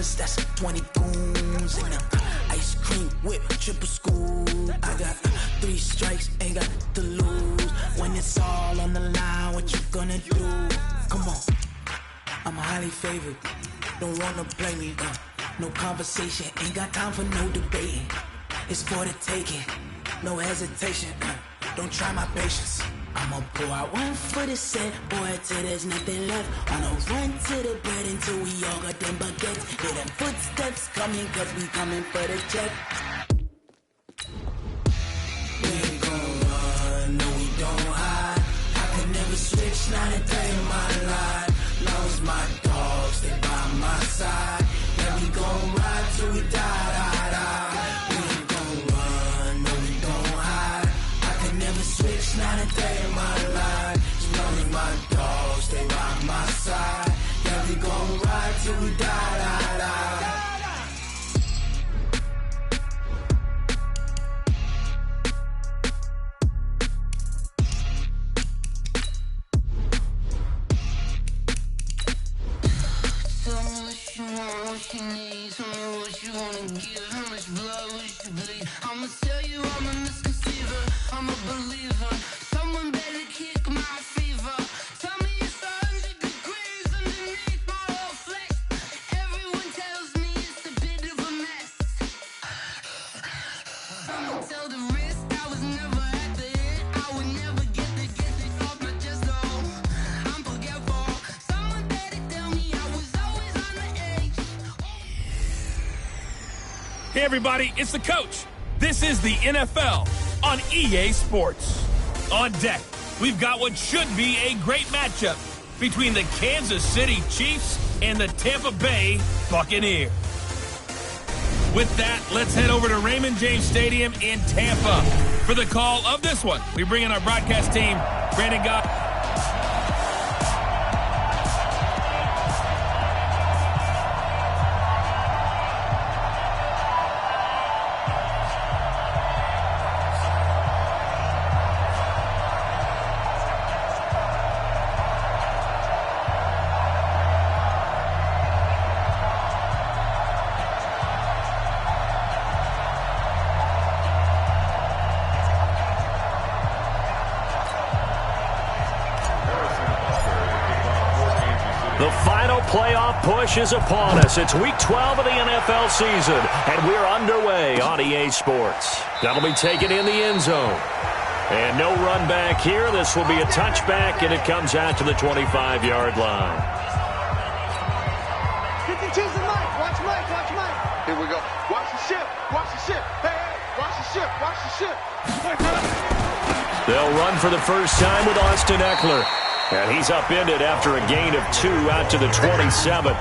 dollars, that's 20 goons. And ice cream whip, triple scoop. I got 3 strikes, ain't got to lose. When it's all on the line, what you gonna do? Come on, I'm highly favored. Don't wanna blame me, no conversation, ain't got time for no debating. It's for the taking, no hesitation, don't try my patience. I'ma pour out one for the set, boy, till there's nothing left. On a run to the bread until we all got them baguettes. Hear them footsteps coming, cause we coming for the check. We ain't gon' run, no we don't hide. I can never switch, not a day in my life. Long as my dogs, they by my side. Yeah, we gon' ride till we die. We ain't gon' run, no we don't hide. I can never switch, not a day in my life. As long as my dogs, they by my side. Yeah, we gon' ride till we die. What you need, tell me what you wanna give, how much blood would you bleed? I'ma tell you I'm a misconceiver, I'm a believer. Someone better kick my fever. Tell me it's 100 degrees underneath my whole flesh. Everyone tells me it's a bit of a mess. I'ma tell the risk, I was never at the end. I would never get this off my chest, though. I'm forgetful. Someone better tell me I was always on the edge. Hey everybody, it's the coach. This is the NFL on EA Sports. On deck, we've got what should be a great matchup between the Kansas City Chiefs and the Tampa Bay Buccaneers. With that, let's head over to Raymond James Stadium in Tampa for the call of this one. We bring in our broadcast team, Brandon Gott. The final playoff push is upon us. It's Week 12 of the NFL season, and we're underway on EA Sports. That'll be taken in the end zone. And no run back here. This will be a touchback, and it comes out to the 25-yard line. 52's the mic. Watch Mike. Watch Mike. Here we go. Watch the ship. Watch the ship. Hey, watch the ship. Watch the ship. They'll run for the first time with Austin Eckler. And he's upended after a gain of 2 out to the 27.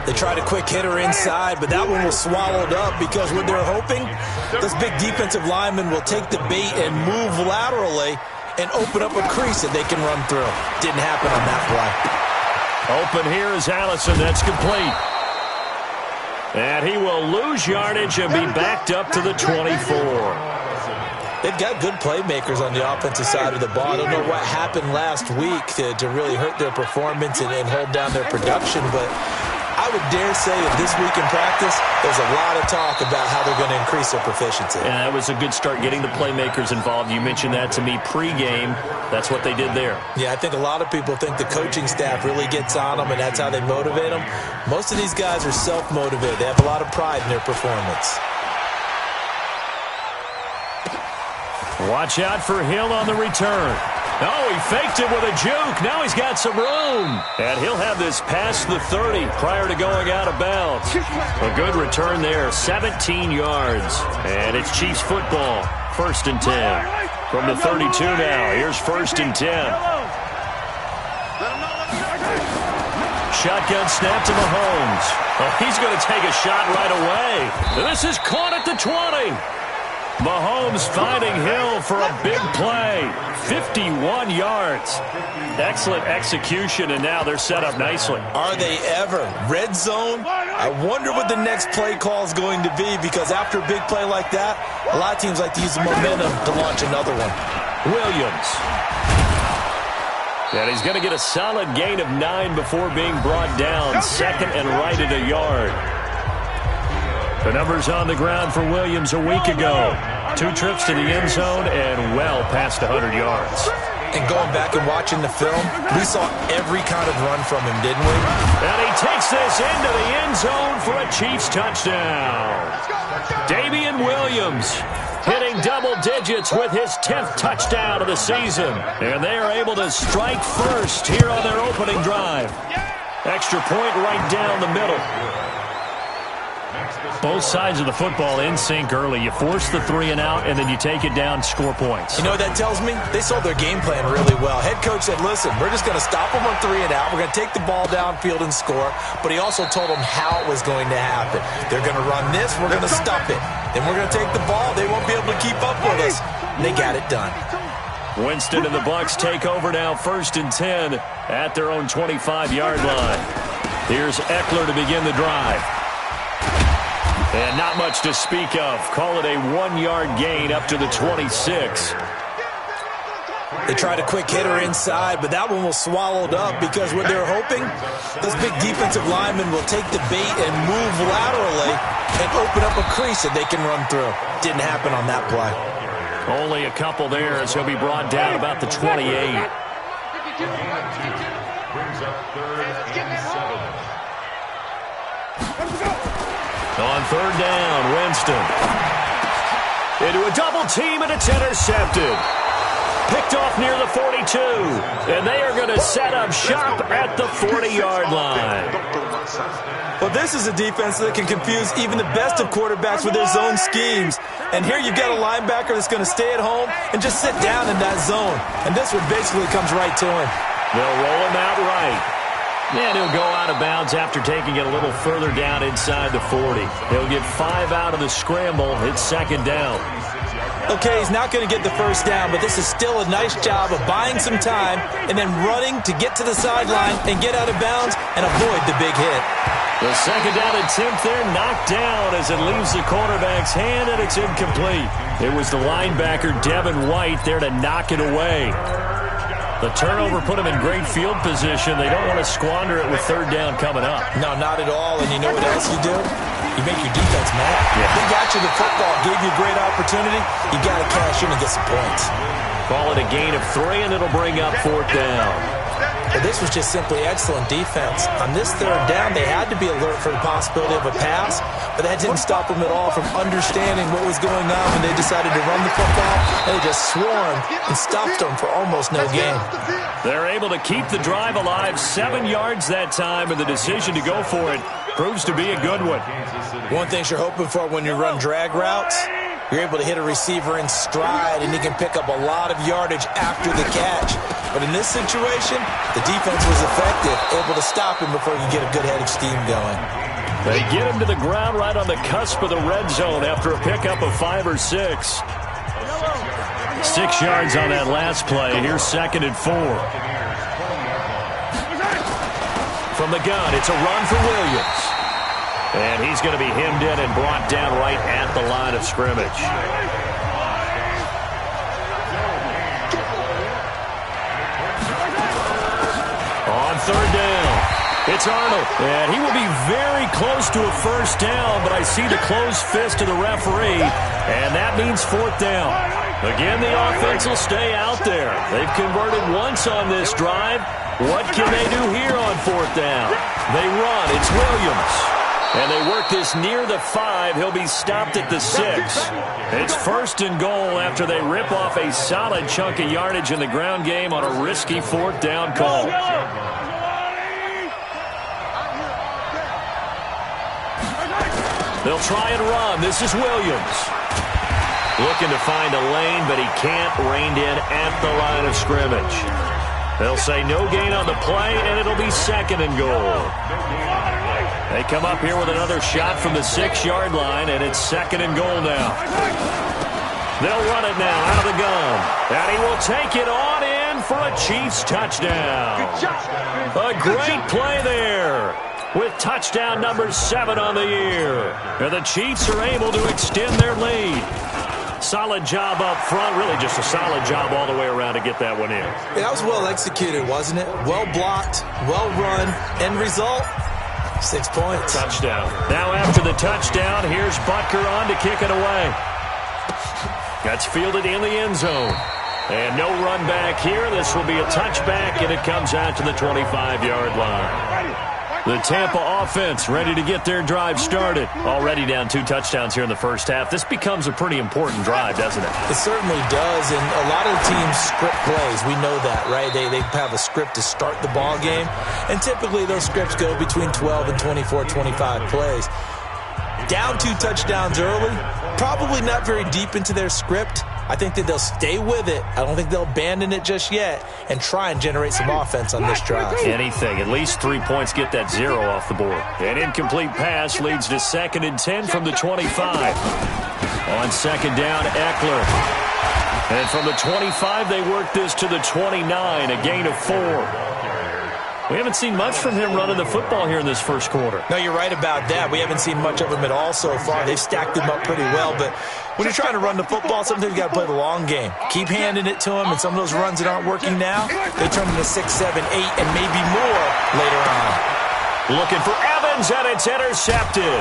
They tried a quick hitter inside, but that one was swallowed up because what they're hoping, this big defensive lineman will take the bait and move laterally and open up a crease that they can run through. Didn't happen on that play. Open here is Allison. That's complete. And he will lose yardage and be backed up to the 24. They've got good playmakers on the offensive side of the ball. I don't know what happened last week to really hurt their performance and hold down their production, but I would dare say that this week in practice, there's a lot of talk about how they're going to increase their proficiency. And that was a good start, getting the playmakers involved. You mentioned that to me pregame. That's what they did there. Yeah, I think a lot of people think the coaching staff really gets on them, and that's how they motivate them. Most of these guys are self-motivated. They have a lot of pride in their performance. Watch out for Hill on the return. Oh, he faked it with a juke. Now he's got some room. And he'll have this past the 30 prior to going out of bounds. A good return there, 17 yards. And it's Chiefs football, 1st and 10. From the 32 now, here's 1st and 10. Shotgun snap to Mahomes. Oh, he's going to take a shot right away. This is caught at the 20. Mahomes finding Hill for a big play. 51 yards. Excellent execution, and now they're set up nicely. Are they ever? Red zone? I wonder what the next play call is going to be, because after a big play like that, a lot of teams like to use the momentum to launch another one. Williams. And he's going to get a solid gain of 9 before being brought down. Second and right at a yard. The numbers on the ground for Williams a week ago. 2 trips to the end zone and well past 100 yards. And going back and watching the film, we saw every kind of run from him, didn't we? And he takes this into the end zone for a Chiefs touchdown. Damian Williams hitting double digits with his 10th touchdown of the season. And they are able to strike first here on their opening drive. Extra point right down the middle. Both sides of the football in sync early. You force the 3 and out, and then you take it down, score points. You know what that tells me? They saw their game plan really well. Head coach said, listen, we're just going to stop them on 3 and out. We're going to take the ball downfield and score. But he also told them how it was going to happen. They're going to run this. We're going to stop it. Then we're going to take the ball. They won't be able to keep up with us. And they got it done. Winston and the Bucs take over now, 1st and 10 at their own 25-yard line. Here's Eckler to begin the drive. And not much to speak of. Call it a 1-yard gain up to the 26. They tried a quick hitter inside, but that one was swallowed up because what they're hoping, those big defensive linemen will take the bait and move laterally and open up a crease that they can run through. Didn't happen on that play. Only a couple there as he'll be brought down about the 28. Brings up 3rd and 7. On 3rd down, Winston. Into a double team, and it's intercepted. Picked off near the 42. And they are going to set up shop at the 40-yard line. Well, this is a defense that can confuse even the best of quarterbacks with their zone schemes. And here you've got a linebacker that's going to stay at home and just sit down in that zone. And this one basically comes right to him. They'll roll him out right. And he'll go out of bounds after taking it a little further down inside the 40. He'll get 5 out of the scramble. It's 2nd down. Okay, he's not going to get the 1st down, but this is still a nice job of buying some time and then running to get to the sideline and get out of bounds and avoid the big hit. The 2nd down attempt there knocked down as it leaves the quarterback's hand, and it's incomplete. It was the linebacker, Devin White, there to knock it away. The turnover put them in great field position. They don't want to squander it with 3rd down coming up. No, not at all. And you know what else you do? You make your defense mad. Yeah. They got you the football, gave you a great opportunity. You got to cash in and get some points. Call it a gain of 3, and it'll bring up 4th down. But this was just simply excellent defense. On this 3rd down, they had to be alert for the possibility of a pass, but that didn't stop them at all from understanding what was going on when they decided to run the football, and they just swarmed and stopped them for almost no gain. They're able to keep the drive alive, 7 yards that time, and the decision to go for it proves to be a good one. One thing you're hoping for when you run drag routes, you're able to hit a receiver in stride, and he can pick up a lot of yardage after the catch. But in this situation, the defense was effective, able to stop him before you get a good head of steam going. They get him to the ground right on the cusp of the red zone after a pickup of 5 or 6. 6 yards on that last play. Here's 2nd and 4. From the gun, it's a run for Williams. And he's going to be hemmed in and brought down right at the line of scrimmage. On 3rd down, it's Arnold. And he will be very close to a 1st down, but I see the closed fist of the referee, and that means 4th down. Again, the offense will stay out there. They've converted once on this drive. What can they do here on 4th down? They run. It's Williams. And they work this near the 5. He'll be stopped at the 6. It's 1st and goal after they rip off a solid chunk of yardage in the ground game on a risky 4th down call. They'll try and run. This is Williams. Looking to find a lane, but he can't. Reined in at the line of scrimmage. They'll say no gain on the play, and it'll be 2nd and goal. They come up here with another shot from the 6-yard line, and it's 2nd and goal now. They'll run it now out of the gun. And he will take it on in for a Chiefs touchdown. A great play there with touchdown number 7 on the year. And the Chiefs are able to extend their lead. Solid job up front, really just a solid job all the way around to get that one in. That was well executed, wasn't it? Well blocked, well run. End result, 6 points. Touchdown. Now after the touchdown, here's Butker on to kick it away. That's fielded in the end zone. And no run back here. This will be a touchback, and it comes out to the 25-yard line. The Tampa offense ready to get their drive started. Already down 2 touchdowns here in the first half. This becomes a pretty important drive, doesn't it? It certainly does, and a lot of the teams script plays. We know that, right? They have a script to start the ball game, and typically those scripts go between 12 and 24, 25 plays. Down 2 touchdowns early, probably not very deep into their script. I think that they'll stay with it. I don't think they'll abandon it just yet and try and generate some offense on this drive. Anything. At least 3 points get that 0 off the board. An incomplete pass leads to 2nd and 10 from the 25. On 2nd down, Eckler. And from the 25, they work this to the 29, a gain of 4. We haven't seen much from him running the football here in this first quarter. No, you're right about that. We haven't seen much of him at all so far. They've stacked him up pretty well, but when you're trying to run the football, sometimes you got to play the long game. Keep handing it to him, and some of those runs that aren't working now, they turn into 6, 7, 8, and maybe more later on. Looking for Evans, and it's intercepted.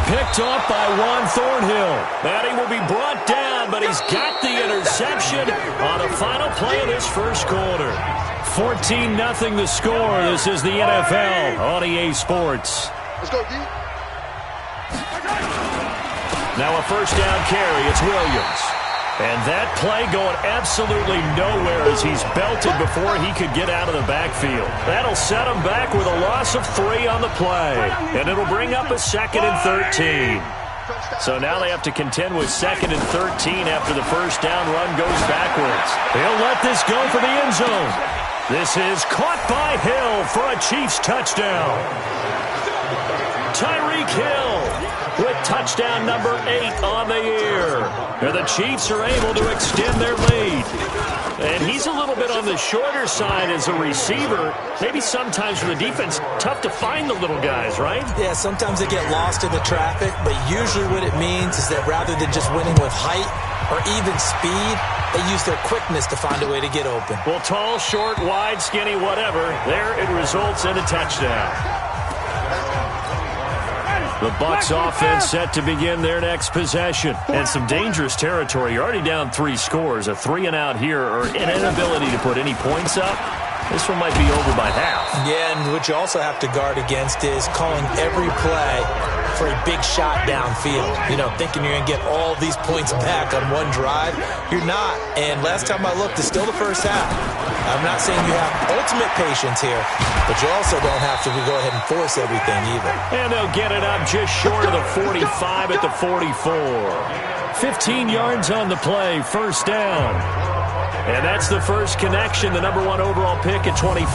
Picked off by Juan Thornhill. And he will be brought down, but he's got the interception on the final play of this first quarter. 14-0 the score. This is the NFL on EA Sports. Let's go, D. Now a first down carry. It's Williams. And that play going absolutely nowhere as he's belted before he could get out of the backfield. That'll set him back with a loss of 3 on the play. And it'll bring up a 2nd and 13. So now they have to contend with 2nd and 13 after the first down run goes backwards. He'll let this go for the end zone. This is caught by Hill for a Chiefs touchdown. Tyreek Hill with touchdown number 8 on the year. And the Chiefs are able to extend their lead. And he's a little bit on the shorter side as a receiver. Maybe sometimes for the defense, tough to find the little guys, right? Yeah, sometimes they get lost in the traffic, but usually what it means is that rather than just winning with height or even speed, they use their quickness to find a way to get open. Well, tall, short, wide, skinny, whatever, there it results in a touchdown. The Bucs offense set to begin their next possession. And some dangerous territory. You're already down 3 scores. A 3-and-out here or an inability to put any points up. This one might be over by half. Yeah, and what you also have to guard against is calling every play for a big shot downfield. You know, thinking you're going to get all these points back on one drive. You're not. And last time I looked, it's still the first half. I'm not saying you have ultimate patience here, but you also don't have to go ahead and force everything either. And they'll get it up just short of the 45 at the 44. 15 yards on the play, first down. And that's the first connection, the number 1 overall pick in 2015,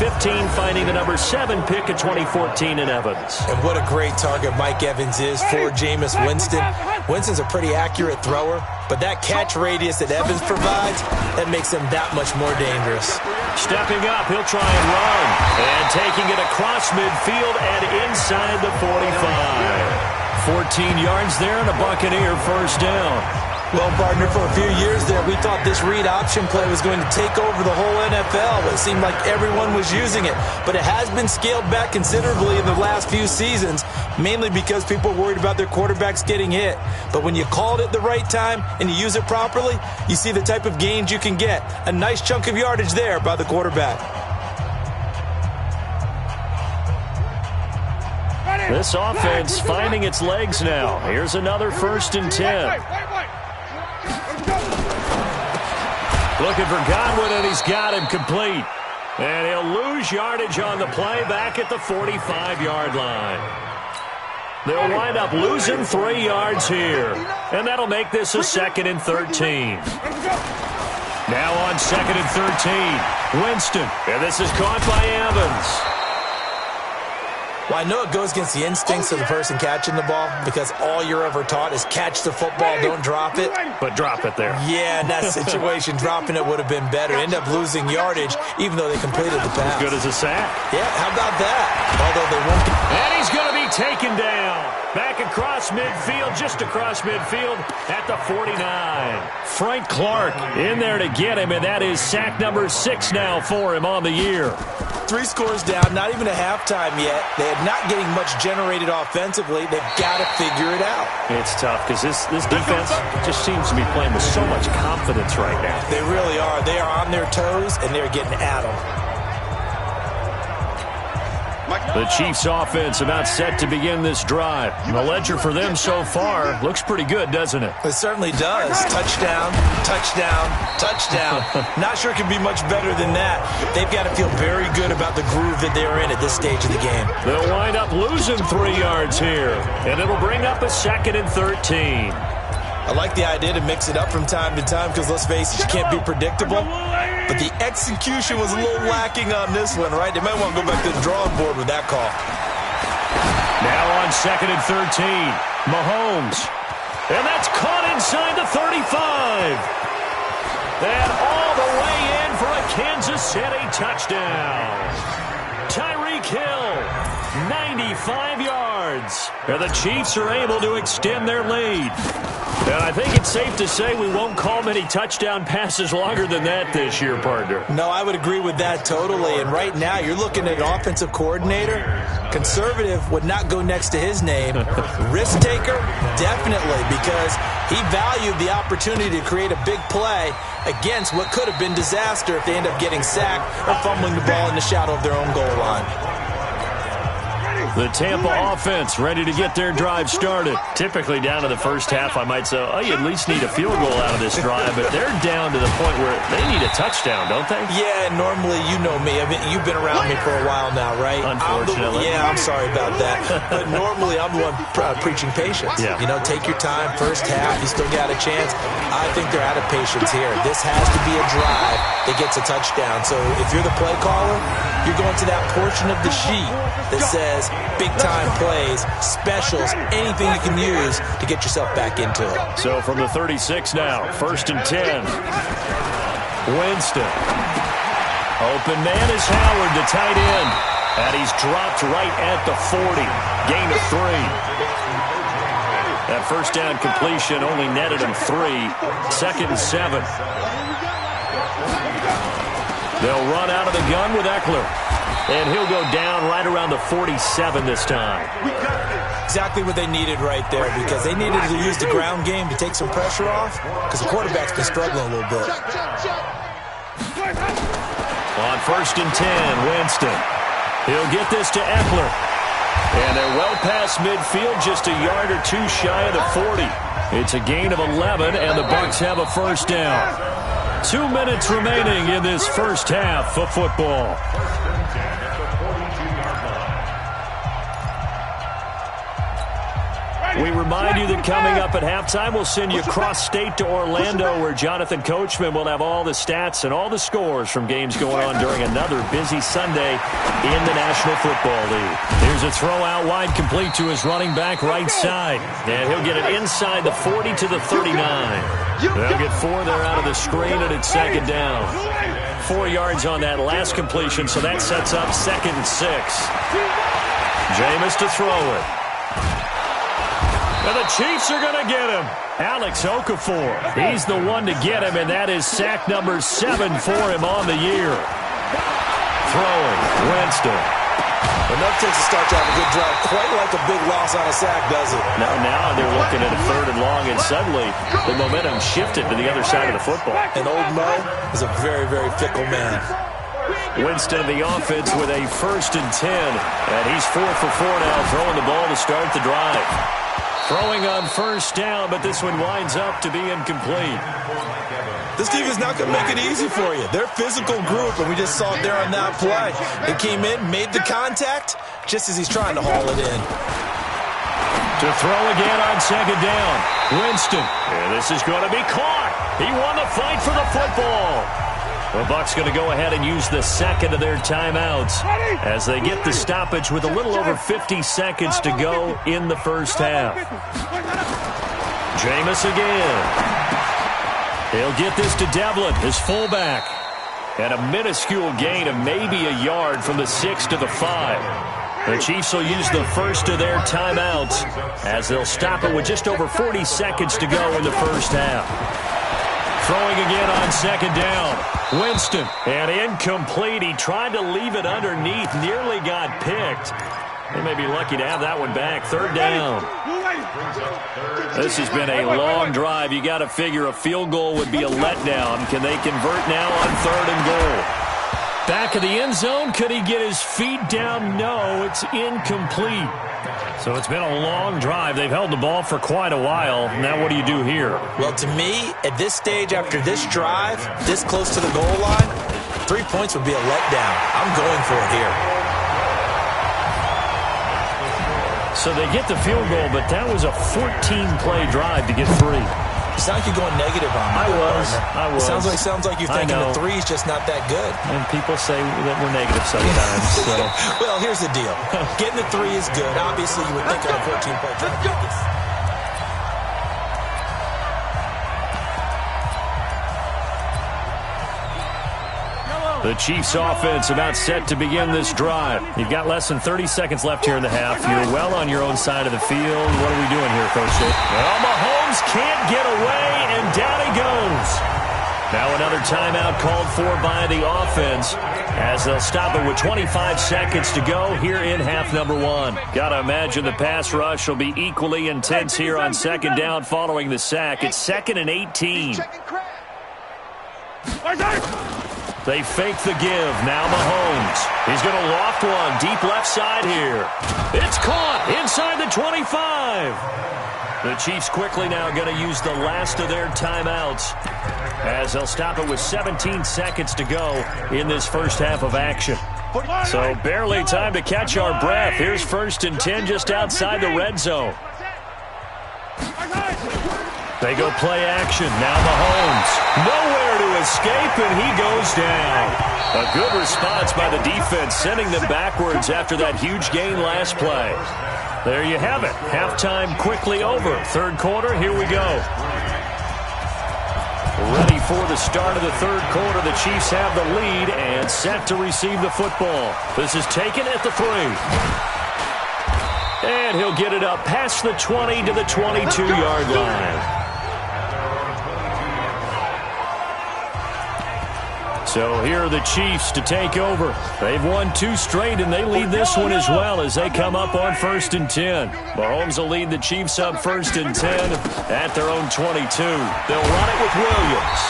finding the number 7 pick in 2014 in Evans. And what a great target Mike Evans is for Jameis Winston. Winston's a pretty accurate thrower, but that catch radius that Evans provides, that makes him that much more dangerous. Stepping up, he'll try and run. And taking it across midfield and inside the 45. 14 yards there and a Buccaneer first down. Well, partner, for a few years there, we thought this read option play was going to take over the whole NFL. It seemed like everyone was using it. But it has been scaled back considerably in the last few seasons, mainly because people are worried about their quarterbacks getting hit. But when you call it at the right time and you use it properly, you see the type of gains you can get. A nice chunk of yardage there by the quarterback. This offense finding its legs now. Here's another 1st and 10. Looking for Godwin, and he's got him complete. And he'll lose yardage on the play back at the 45-yard line. They'll wind up losing 3 yards here. And that'll make this a 2nd and 13. Now on 2nd and 13, Winston. And this is caught by Evans. Well, I know it goes against the instincts of the person catching the ball because all you're ever taught is catch the football, don't drop it. But drop it there. Yeah, in that situation, dropping it would have been better. End up losing yardage even though they completed the pass. As good as a sack. Yeah, how about that? Although they won't. And he's going to be taken down. Back across midfield, just across midfield at the 49. Frank Clark in there to get him, and that is sack number 6 now for him on the year. 3 scores down, not even a halftime yet. They are not getting much generated offensively. They've got to figure it out. It's tough because this defense just seems to be playing with so much confidence right now. They really are. They are on their toes, and they're getting at them. The Chiefs offense about set to begin this drive. The ledger for them so far looks pretty good, doesn't it? It certainly does. Touchdown, touchdown, touchdown. Not sure it can be much better than that. They've got to feel very good about the groove that they're in at this stage of the game. They'll wind up losing 3 yards here, and it'll bring up a 2nd and 13. I like the idea to mix it up from time to time because, let's face it, you can't be predictable. But the execution was a little lacking on this one, right? They might want to go back to the drawing board with that call. Now on 2nd and 13, Mahomes. And that's caught inside the 35. And all the way in for a Kansas City touchdown. Tyreek Hill, 95 yards. And the Chiefs are able to extend their lead. And I think it's safe to say we won't call many touchdown passes longer than that this year, partner. No, I would agree with that totally. And right now, you're looking at an offensive coordinator. Conservative would not go next to his name. Risk taker, definitely, because he valued the opportunity to create a big play against what could have been disaster if they end up getting sacked or fumbling the ball in the shadow of their own goal line. The Tampa offense ready to get their drive started. Typically down to the first half, I might say, oh, you at least need a field goal out of this drive, but they're down to the point where they need a touchdown, don't they? Yeah, normally, you know me. You've been around me for a while now, right? Unfortunately. I'm sorry about that. But normally, I'm the one preaching patience. Yeah. You know, take your time, first half, you still got a chance. I think they're out of patience here. This has to be a drive that gets a touchdown. So if you're the play caller, you're going to that portion of the sheet that says big-time plays, specials, anything you can use to get yourself back into it. So from the 36 now, 1st and 10. Winston. Open man is Howard, the tight end. And he's dropped right at the 40. Gain of 3. That first down completion only netted him 3. 2nd and 7. They'll run out of the gun with Eckler. And he'll go down right around the 47 this time. Exactly what they needed right there, because they needed to use the ground game to take some pressure off, because the quarterback's been struggling a little bit. On 1st and 10, Winston. He'll get this to Eckler. And they're well past midfield, just a yard or 2 shy of the 40. It's a gain of 11, and the Bucs have a first down. 2 minutes remaining in this first half of football. We remind you that coming up at halftime, we'll send you cross-state to Orlando, where Jonathan Coachman will have all the stats and all the scores from games going on during another busy Sunday in the National Football League. Here's a throw out wide, complete to his running back right side. And he'll get it inside the 40 to the 39. They'll get 4 there out of the screen, and it's 2nd down. 4 yards on that last completion, so that sets up 2nd and 6. Jameis to throw it. And the Chiefs are going to get him. Alex Okafor. He's the one to get him, and that is sack number 7 for him on the year. Throwing, Winston. Enough takes to start to have a good drive. Quite like a big loss on a sack, does it? Now they're looking at a 3rd and long, and suddenly the momentum shifted to the other side of the football. And old Mo is a very, very fickle man. Winston, the offense, with a 1st and 10. And he's 4 for 4 now, throwing the ball to start the drive. Throwing on 1st down, but this one winds up to be incomplete. This team is not going to make it easy for you. They're a physical group, and we just saw it there on that play. They came in, made the contact, just as he's trying to haul it in. To throw again on 2nd down. Winston. And this is going to be caught. He won the fight for the football. The Bucs going to go ahead and use the 2nd of their timeouts as they get the stoppage with a little over 50 seconds to go in the first half. Jameis again. He'll get this to Devlin, his fullback. And a minuscule gain of maybe a yard from the 6 to the 5. The Chiefs will use the first of their timeouts as they'll stop it with just over 40 seconds to go in the first half. Throwing again on second down. Winston, and incomplete. He tried to leave it underneath, nearly got picked. They may be lucky to have that one back. Third down. This has been a long drive. You got to figure a field goal would be a letdown. Can they convert now on third and goal? Back of the end zone. Could he get his feet down? No, it's incomplete. So it's been a long drive. They've held the ball for quite a while. Now what do you do here? Well, to me, at this stage, after this drive, this close to the goal line, 3 points would be a letdown. I'm going for it here. So they get the field goal, but that was a 14-play drive to get 3. You sound like you're going negative on me. I was. Sounds like you're thinking the 3's just not that good. And people say that we're negative sometimes. So. Well, here's the deal. Getting the 3 is good. Obviously, you would think on a 14-play drive. The Chiefs offense about set to begin this drive. You've got less than 30 seconds left here in the half. You're well on your own side of the field. What are we doing here, Coach? Well, Mahomes can't get away, and down he goes. Now another timeout called for by the offense as they'll stop it with 25 seconds to go here in half number 1. Got to imagine the pass rush will be equally intense here on second down following the sack. It's 2nd and 18. They fake the give. Now Mahomes. He's going to loft one deep left side here. It's caught inside the 25. The Chiefs quickly now going to use the last of their timeouts as they'll stop it with 17 seconds to go in this first half of action. So barely time to catch our breath. Here's 1st and 10 just outside the red zone. They go play action. Now Mahomes. Nowhere to escape, and he goes down. A good response by the defense, sending them backwards after that huge gain last play. There you have it. Halftime quickly over. Third quarter, here we go. Ready for the start of the third quarter. The Chiefs have the lead and set to receive the football. This is taken at the 3. And he'll get it up past the 20 to the 22-yard line. So here are the Chiefs to take over. They've won 2 straight, and they lead this one as well as they come up on 1st and 10. Mahomes will lead the Chiefs up 1st and 10 at their own 22. They'll run it with Williams.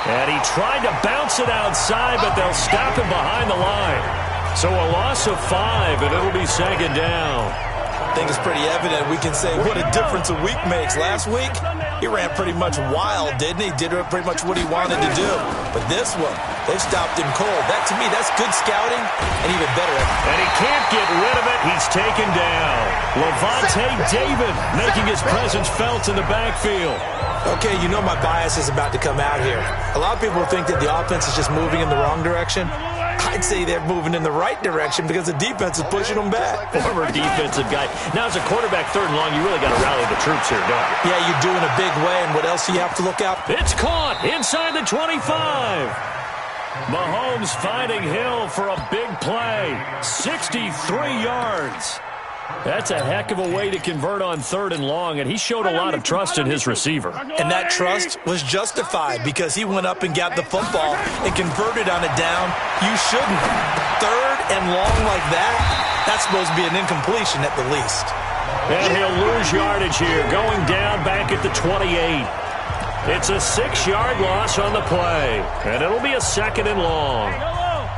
And he tried to bounce it outside, but they'll stop him behind the line. So a loss of 5, and it'll be 2nd down. I think it's pretty evident we can say what a difference a week makes. Last week, he ran pretty much wild, didn't he? Did pretty much what he wanted to do. But this one, they've stopped him cold. That, to me, that's good scouting and even better. And he can't get rid of it. He's taken down. Levante David making his presence felt in the backfield. Okay, you know my bias is about to come out here. A lot of people think that the offense is just moving in the wrong direction. I'd say they're moving in the right direction because the defense is pushing them back. Former defensive guy. Now, as a quarterback, 3rd and long, you really got to rally the troops here, don't you? Yeah, you do in a big way, and what else do you have to look out? It's caught inside the 25. Mahomes finding Hill for a big play. 63 yards. That's a heck of a way to convert on 3rd and long, and he showed a lot of trust in his receiver. And that trust was justified because he went up and got the football and converted on a down. You shouldn't. 3rd and long like that, that's supposed to be an incompletion at the least. And he'll lose yardage here, going down back at the 28. It's a 6-yard loss on the play, and it'll be a 2nd and long.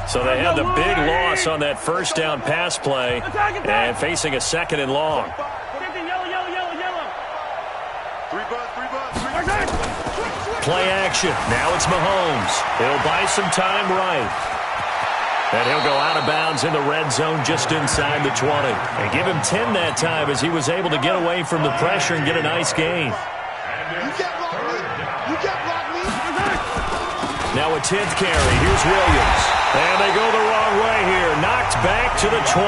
So they had the big loss on that first down pass play and facing a 2nd and long. Play action. Now it's Mahomes. He'll buy some time right. And he'll go out of bounds in the red zone just inside the 20. And give him 10 that time as he was able to get away from the pressure and get a nice gain. Now a 10th carry. Here's Williams. And they go the wrong way here. Knocked back to the 20.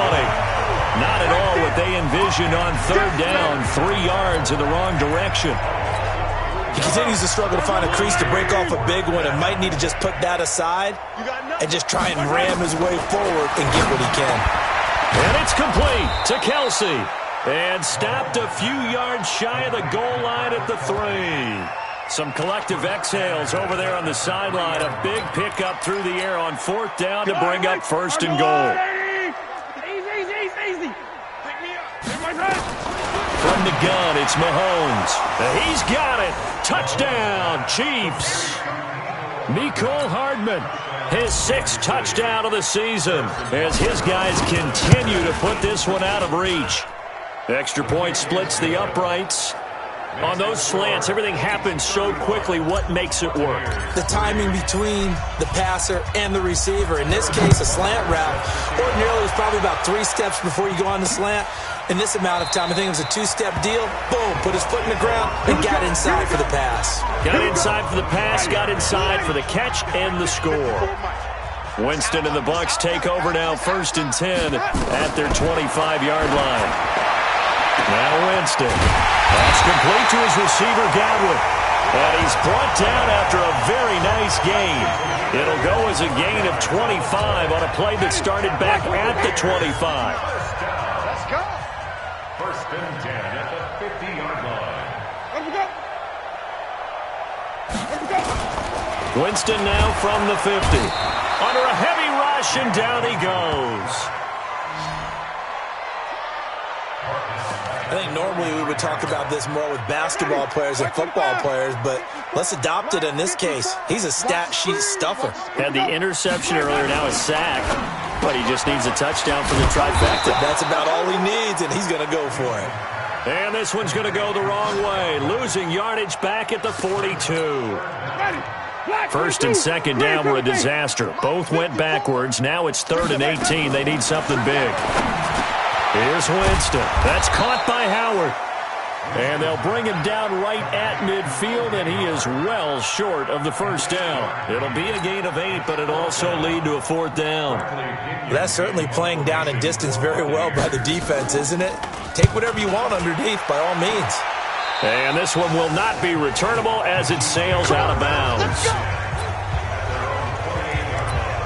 Not at all what they envisioned on 3rd down. 3 yards in the wrong direction. He continues to struggle to find a crease to break off a big one and might need to just put that aside and just try and ram his way forward and get what he can. And it's complete to Kelsey. And stopped a few yards shy of the goal line at the 3. Some collective exhales over there on the sideline. A big pickup through the air on 4th down to bring up 1st and goal. Easy. Pick me up. From the gun, it's Mahomes. He's got it. Touchdown, Chiefs. Mecole Hardman, his 6th touchdown of the season, as his guys continue to put this one out of reach. Extra point splits the uprights. On those slants, everything happens so quickly. What makes it work? The timing between the passer and the receiver. In this case, a slant route. Ordinarily, it's probably about 3 steps before you go on the slant. In this amount of time, I think it was a 2-step deal. Boom, put his foot in the ground and got inside for the pass. Got inside for the pass, got inside for the catch and the score. Winston and the Bucs take over now, 1st and 10 at their 25-yard line. Now Winston. That's complete to his receiver, Godwin. And he's brought down after a very nice gain. It'll go as a gain of 25 on a play that started back at the 25. Let's go. 1st and 10 at the 50-yard line. Let's go. Winston now from the 50. Under a heavy rush, and down he goes. I think normally we would talk about this more with basketball players and football players, but let's adopt it in this case. He's a stat sheet stuffer. Had the interception earlier, now a sack, but he just needs a touchdown for the trifecta. That's about all he needs, and he's going to go for it. And this one's going to go the wrong way, losing yardage back at the 42. 1st and 2nd down were a disaster. Both went backwards. Now it's 3rd and 18. They need something big. Here's Winston. That's caught by Howard. And they'll bring him down right at midfield, and he is well short of the 1st down. It'll be a gain of 8, but it'll also lead to a 4th down. That's certainly playing down in distance very well by the defense, isn't it? Take whatever you want underneath, by all means. And this one will not be returnable as it sails out of bounds.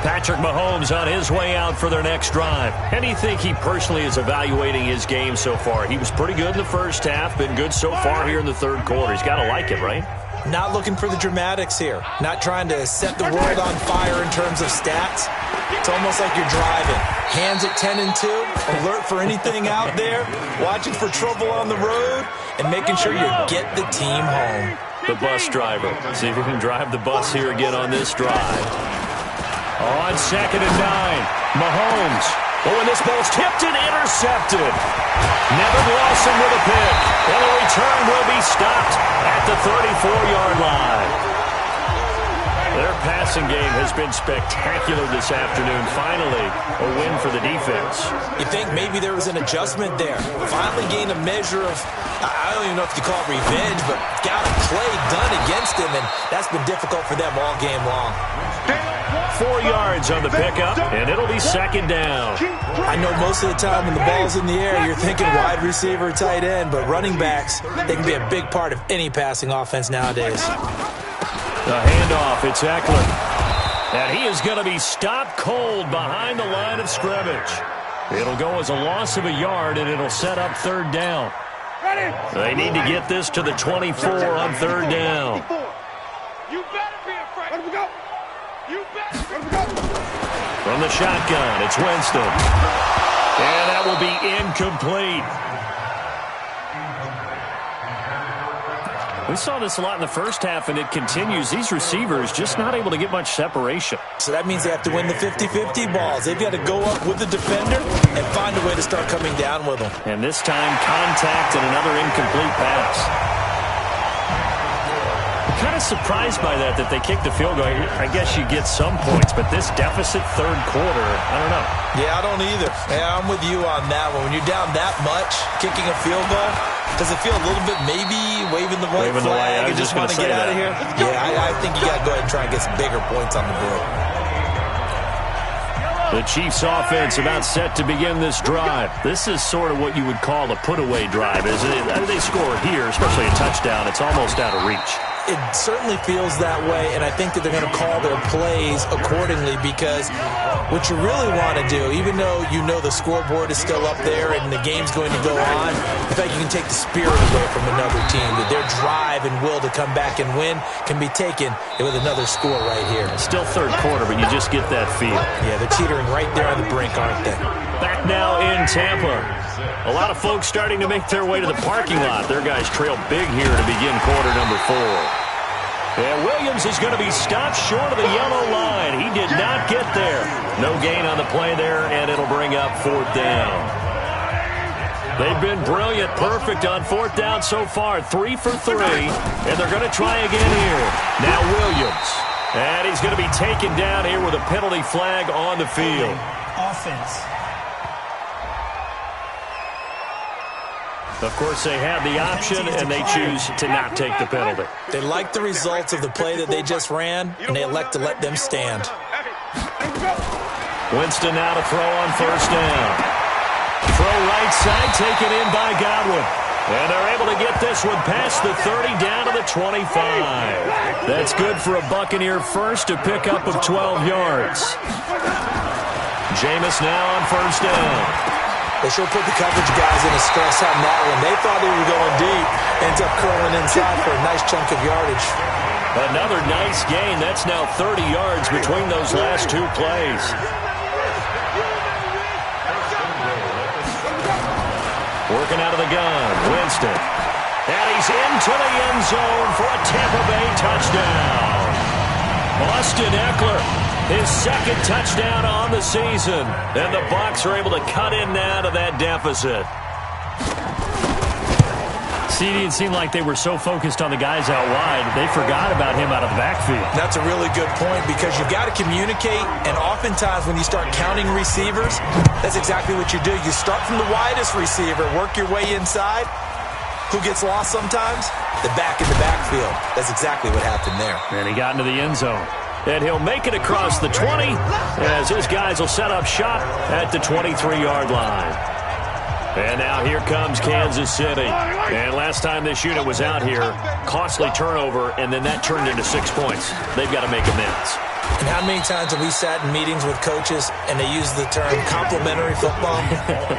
Patrick Mahomes on his way out for their next drive. How do you think he personally is evaluating his game so far? He was pretty good in the 1st half, been good so far here in the 3rd quarter. He's got to like it, right? Not looking for the dramatics here. Not trying to set the world on fire in terms of stats. It's almost like you're driving. Hands at 10 and 2, alert for anything out there, watching for trouble on the road, and making sure you get the team home. The bus driver. See if he can drive the bus here again on this drive. On 2nd and 9, Mahomes. Oh, and this ball's tipped and intercepted. Nevin Lawson with a pick. And the return will be stopped at the 34-yard line. Their passing game has been spectacular this afternoon. Finally, a win for the defense. You think maybe there was an adjustment there. Finally gained a measure of, I don't even know if you call it revenge, but got a play done against him, and that's been difficult for them all game long. 4 yards on the pickup, and it'll be 2nd down. I know most of the time when the ball's in the air, you're thinking wide receiver, tight end, but running backs, they can be a big part of any passing offense nowadays. The handoff, it's Eckler. And he is going to be stopped cold behind the line of scrimmage. It'll go as a loss of a yard, and it'll set up 3rd down. They need to get this to the 24 on 3rd down. You better be afraid. Let him go. You better. Let him go. From the shotgun, it's Winston. And that will be incomplete. We saw this a lot in the 1st half, and it continues. These receivers just not able to get much separation. So that means they have to win the 50-50 balls. They've got to go up with the defender and find a way to start coming down with them. And this time, contact and another incomplete pass. I'm kind of surprised by that they kicked the field goal. I guess you get some points, but this deficit 3rd quarter, I don't know. Yeah, I don't either. Yeah, I'm with you on that one. When you're down that much, kicking a field goal, does it feel a little bit maybe waving the white flag and just want to get out of here? Yeah, I think you got to go ahead and try and get some bigger points on the board. The Chiefs offense about set to begin this drive. This is sort of what you would call a put-away drive, isn't it? They score here, especially a touchdown. It's almost out of reach. It certainly feels that way, and I think that they're going to call their plays accordingly because what you really want to do, even though you know the scoreboard is still up there and the game's going to go on, the fact you can take the spirit away from another team, that their drive and will to come back and win can be taken with another score right here. Still third quarter, but you just get that feel. Yeah, they're teetering right there on the brink, aren't they? Back now in Tampa. A lot of folks starting to make their way to the parking lot. Their guys trail big here to begin quarter number 4. And Williams is going to be stopped short of the yellow line. He did not get there. No gain on the play there, and it'll bring up 4th down. They've been brilliant, perfect on 4th down so far. 3 for 3, and they're going to try again here. Now Williams. And he's going to be taken down here with a penalty flag on the field. Offense. Of course, they have the option, and they choose to not take the penalty. They like the results of the play that they just ran, and they elect to let them stand. Winston now to throw on 1st down. Throw right side, taken in by Godwin. And they're able to get this one past the 30 down to the 25. That's good for a Buccaneer first to pick up of 12 yards. Jameis now on 1st down. They sure put the coverage guys in a stress on that one. They thought they were going deep. Ends up curling inside for a nice chunk of yardage. Another nice gain. That's now 30 yards between those last 2 plays. Working out of the gun, Winston. And he's into the end zone for a Tampa Bay touchdown. Austin Eckler, his 2nd touchdown on the season. And the Bucs are able to cut in now to that deficit. CD, it seemed like they were so focused on the guys out wide, they forgot about him out of the backfield. That's a really good point because you've got to communicate, and oftentimes when you start counting receivers, that's exactly what you do. You start from the widest receiver, work your way inside. Who gets lost sometimes? The back in the backfield. That's exactly what happened there. And he got into the end zone. And he'll make it across the 20 as his guys will set up shop at the 23-yard line. And now here comes Kansas City. And last time this unit was out here, costly turnover, and then that turned into 6 points. They've got to make amends. And how many times have we sat in meetings with coaches and they use the term complementary football?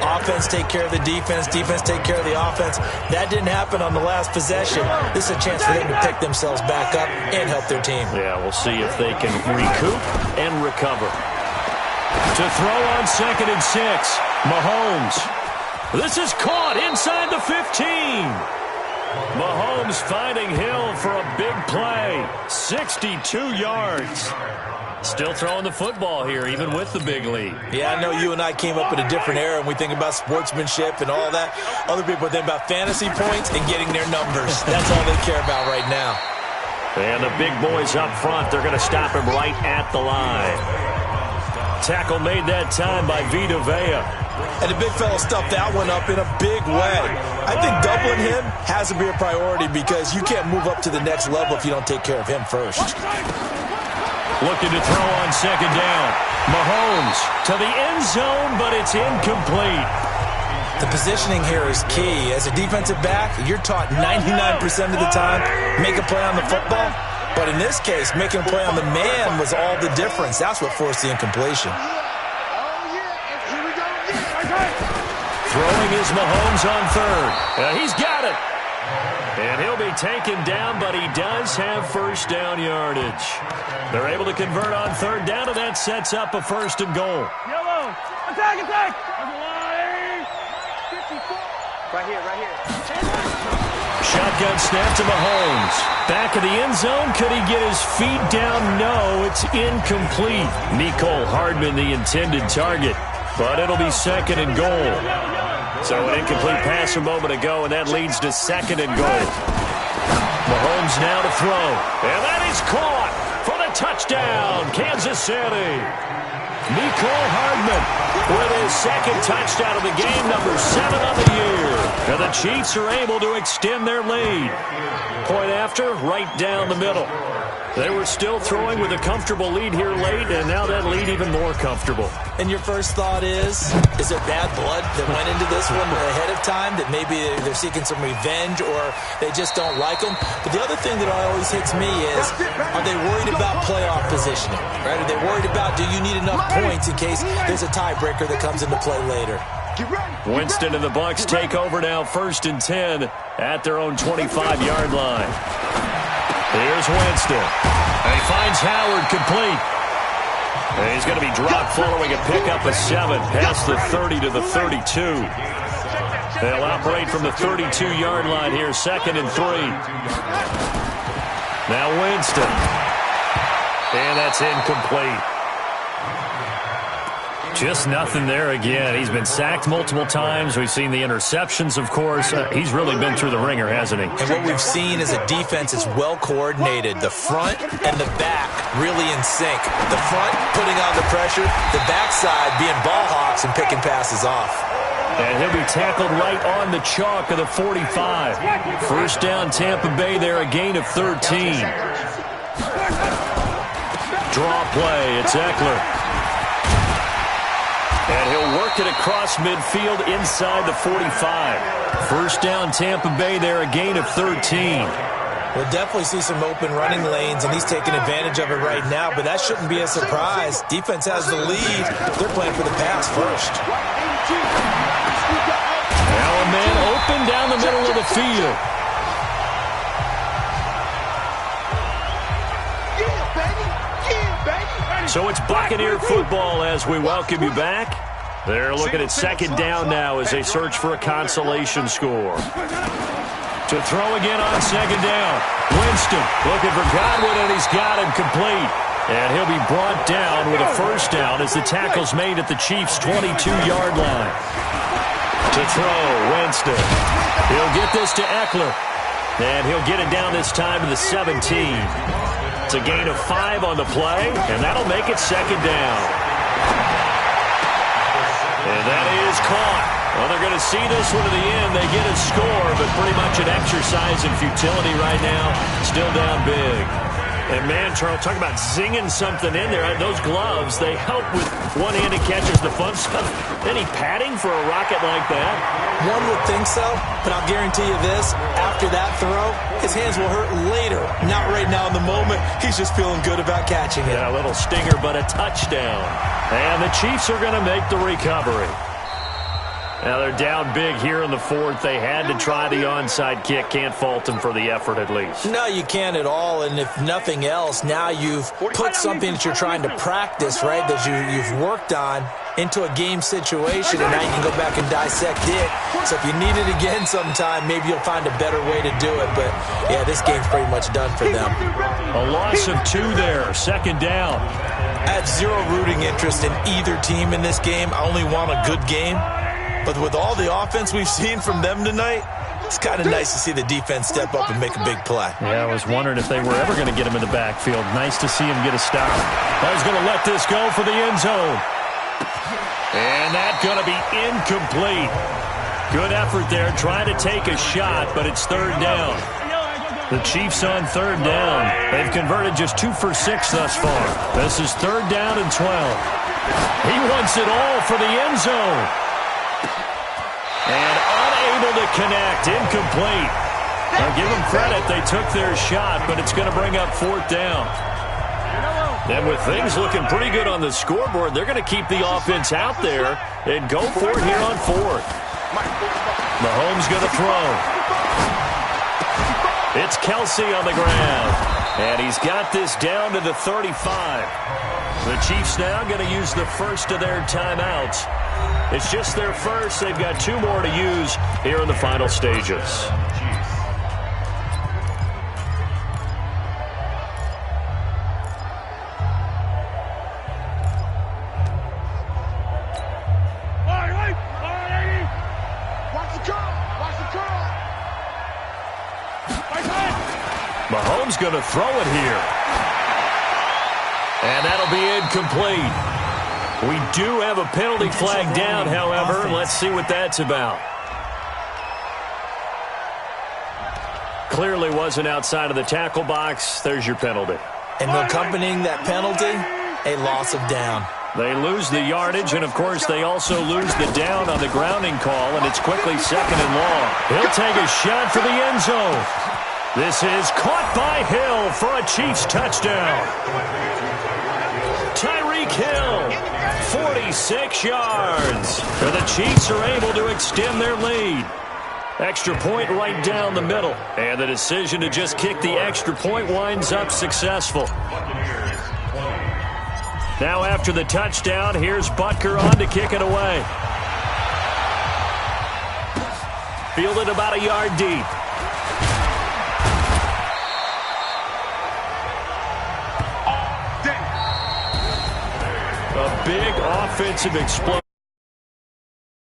Offense take care of the defense, defense take care of the offense. That didn't happen on the last possession. This is a chance for them to pick themselves back up and help their team. Yeah, we'll see if they can recoup and recover. To throw on 2nd and 6, Mahomes. This is caught inside the 15. Mahomes finding Hill for a big play. 62 yards. Still throwing the football here, even with the big lead. Yeah, I know you and I came up in a different era, and we think about sportsmanship and all that. Other people think about fantasy points and getting their numbers. That's all they care about right now. And the big boys up front, they're going to stop him right at the line. Tackle made that time by Vita Vea. And the big fella stuffed that one up in a big way. I think doubling him has to be a priority because you can't move up to the next level if you don't take care of him first. Looking to throw on 2nd down. Mahomes to the end zone, but it's incomplete. The positioning here is key. As a defensive back, you're taught 99% of the time, make a play on the football. But in this case, making a play on the man was all the difference. That's what forced the incompletion. Throwing is Mahomes on 3rd. He's got it. And he'll be taken down, but he does have 1st down yardage. They're able to convert on 3rd down, and that sets up a 1st and goal. Yellow. Attack, attack. Right here. Shotgun snap to Mahomes. Back of the end zone. Could he get his feet down? No, it's incomplete. Mecole Hardman, the intended target. But it'll be 2nd and goal. So an incomplete pass a moment ago, and that leads to 2nd and goal. Mahomes now to throw. And that is caught for the touchdown, Kansas City. Mecole Hardman with his 2nd touchdown of the game, number 7 on the year. And the Chiefs are able to extend their lead. Point after, right down the middle. They were still throwing with a comfortable lead here late, and now that lead even more comfortable. And your first thought is there bad blood that went into this one ahead of time, that maybe they're seeking some revenge or they just don't like them? But the other thing that always hits me is, are they worried about playoff positioning? Right? Are they worried about, do you need enough points in case there's a tiebreaker that comes into play later? Winston and the Bucks take over now, 1st and 10 at their own 25-yard line. Here's Winston. And he finds Howard complete. And he's going to be dropped following a pickup of 7 past the 30 to the 32. They'll operate from the 32-yard line here, 2nd and 3. Now Winston. And that's incomplete. Just nothing there again. He's been sacked multiple times. We've seen the interceptions, of course. He's really been through the ringer, hasn't he? And what we've seen is a defense that's well coordinated. The front and the back really in sync. The front putting on the pressure, the backside being ball hawks and picking passes off. And he'll be tackled right on the chalk of the 45. First down, Tampa Bay there, a gain of 13. Draw play, it's Eckler. And he'll work it across midfield inside the 45. First down, Tampa Bay there, a gain of 13. We'll definitely see some open running lanes, and he's taking advantage of it right now, but that shouldn't be a surprise. Defense has the lead. They're playing for the pass first. Now a man open down the middle of the field. So it's Buccaneer football as we welcome you back. They're looking at 2nd down now as they search for a consolation score. To throw again on 2nd down. Winston looking for Godwin, and he's got him complete. And he'll be brought down with a first down as the tackle's made at the Chiefs' 22-yard line. To throw, Winston. He'll get this to Eckler. And he'll get it down this time to the 17. It's a gain of 5 on the play, and that'll make it 2nd down. And that is caught. Well, they're going to see this one to the end. They get a score, but pretty much an exercise in futility right now. Still down big. And, man, Charles, talk about zinging something in there. Those gloves, they help with one-handed catches, the fun stuff. Any padding for a rocket like that? One would think so, but I'll guarantee you this. After that throw, his hands will hurt later. Not right now in the moment. He's just feeling good about catching it. Yeah, a little stinger, but a touchdown. And the Chiefs are going to make the recovery. Now they're down big here in the 4th. They had to try the onside kick. Can't fault them for the effort at least. No, you can't at all. And if nothing else, now you've put something that you're trying to practice, right, that you've worked on into a game situation, and now you can go back and dissect it. So if you need it again sometime, maybe you'll find a better way to do it. But, yeah, this game's pretty much done for them. A loss of 2 there, 2nd down. I have zero rooting interest in either team in this game. I only want a good game. But with all the offense we've seen from them tonight, it's kind of nice to see the defense step up and make a big play. Yeah, I was wondering if they were ever going to get him in the backfield. Nice to see him get a stop. I was going to let this go for the end zone. And that's going to be incomplete. Good effort there, trying to take a shot, but it's 3rd down. The Chiefs on 3rd down. They've converted just 2 for 6 thus far. This is 3rd down and 12. He wants it all for the end zone. And unable to connect, incomplete. Now give them credit, they took their shot, but it's going to bring up 4th down. And with things looking pretty good on the scoreboard, they're going to keep the offense out there and go for it here on 4th. Mahomes going to throw. It's Kelsey on the ground. And he's got this down to the 35. The Chiefs now going to use the first of their timeouts. It's just their first. They've got 2 more to use here in the final stages. Mahomes going to throw it here. And that'll be incomplete. We do have a penalty flag down, however. Let's see what that's about. Clearly wasn't outside of the tackle box. There's your penalty. And accompanying that penalty, a loss of down. They lose the yardage, and, of course, they also lose the down on the grounding call, and it's quickly 2nd and long. He'll take a shot for the end zone. This is caught by Hill for a Chiefs touchdown. Tyreek Hill, 46 yards. And the Chiefs are able to extend their lead. Extra point right down the middle. And the decision to just kick the extra point winds up successful. Now after the touchdown, here's Butker on to kick it away. Fielded about a yard deep. A big offensive explosion.